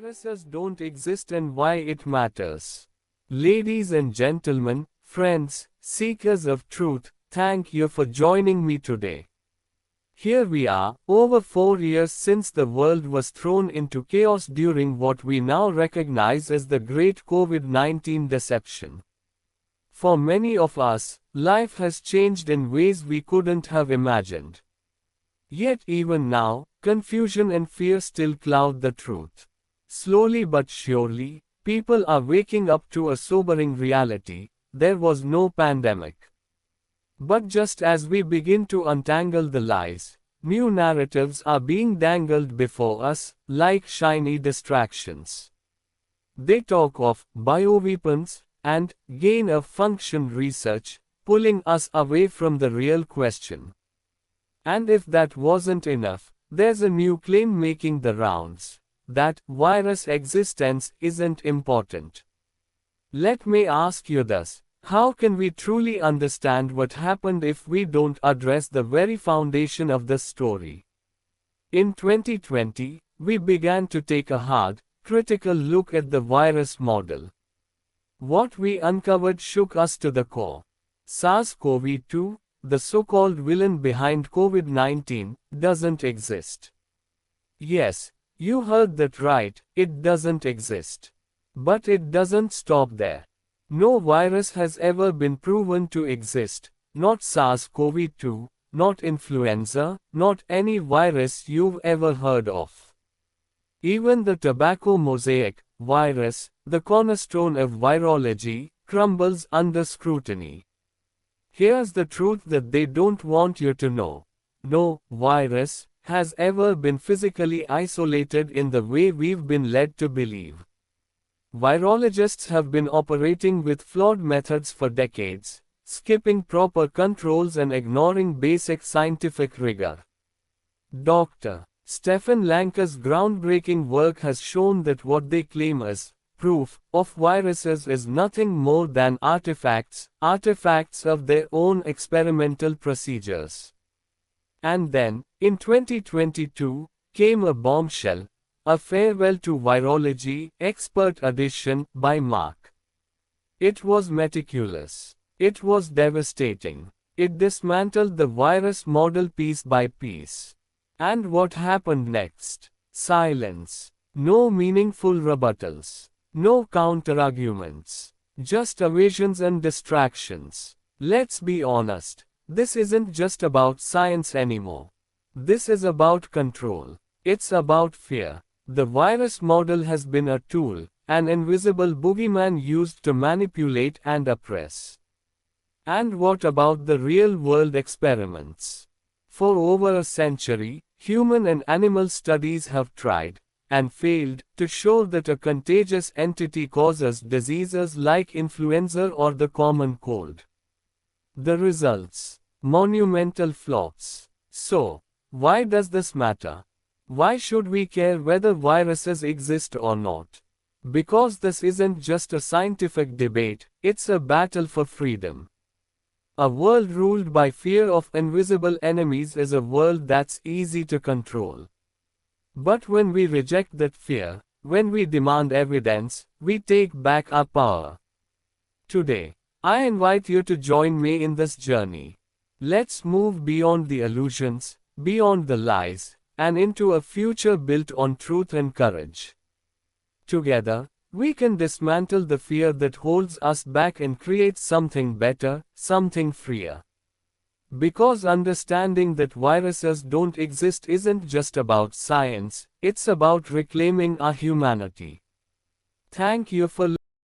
Viruses don't exist and why it matters. Ladies and gentlemen, friends, seekers of truth, thank you for joining me today. Here we are, over 4 years since the world was thrown into chaos during what we now recognize as the great COVID-19 deception. For many of us, life has changed in ways we couldn't have imagined. Yet even now, confusion and fear still cloud the truth. Slowly but surely, people are waking up to a sobering reality: there was no pandemic. But just as we begin to untangle the lies, new narratives are being dangled before us, like shiny distractions. They talk of bioweapons and gain-of-function research, pulling us away from the real question. And if that wasn't enough, there's a new claim making the rounds: that virus existence isn't important. Let me ask you this: how can we truly understand what happened if we don't address the very foundation of the story? In 2020, we began to take a hard, critical look at the virus model. What we uncovered shook us to the core. SARS-CoV-2, the so-called villain behind COVID-19, doesn't exist. Yes, you heard that right, it doesn't exist. But it doesn't stop there. No virus has ever been proven to exist, not SARS-CoV-2, not influenza, not any virus you've ever heard of. Even the tobacco mosaic virus, the cornerstone of virology, crumbles under scrutiny. Here's the truth that they don't want you to know: no virus has ever been physically isolated in the way we've been led to believe. Virologists have been operating with flawed methods for decades, skipping proper controls and ignoring basic scientific rigor. Dr. Stephen Lanka's groundbreaking work has shown that what they claim as proof of viruses is nothing more than artifacts of their own experimental procedures. And then, in 2022, came a bombshell: A Farewell to Virology, Expert Edition, by Mark. It was meticulous. It was devastating. It dismantled the virus model piece by piece. And what happened next? Silence. No meaningful rebuttals. No counterarguments. Just evasions and distractions. Let's be honest. This isn't just about science anymore. This is about control. It's about fear. The virus model has been a tool, an invisible boogeyman used to manipulate and oppress. And what about the real-world experiments? For over a century, human and animal studies have tried, and failed, to show that a contagious entity causes diseases like influenza or the common cold. The results: monumental flops. So, why does this matter? Why should we care whether viruses exist or not? Because this isn't just a scientific debate, it's a battle for freedom. A world ruled by fear of invisible enemies is a world that's easy to control. But when we reject that fear, when we demand evidence, we take back our power. Today, I invite you to join me in this journey. Let's move beyond the illusions, beyond the lies, and into a future built on truth and courage. Together, we can dismantle the fear that holds us back and create something better, something freer. Because understanding that viruses don't exist isn't just about science, it's about reclaiming our humanity. Thank you for listening.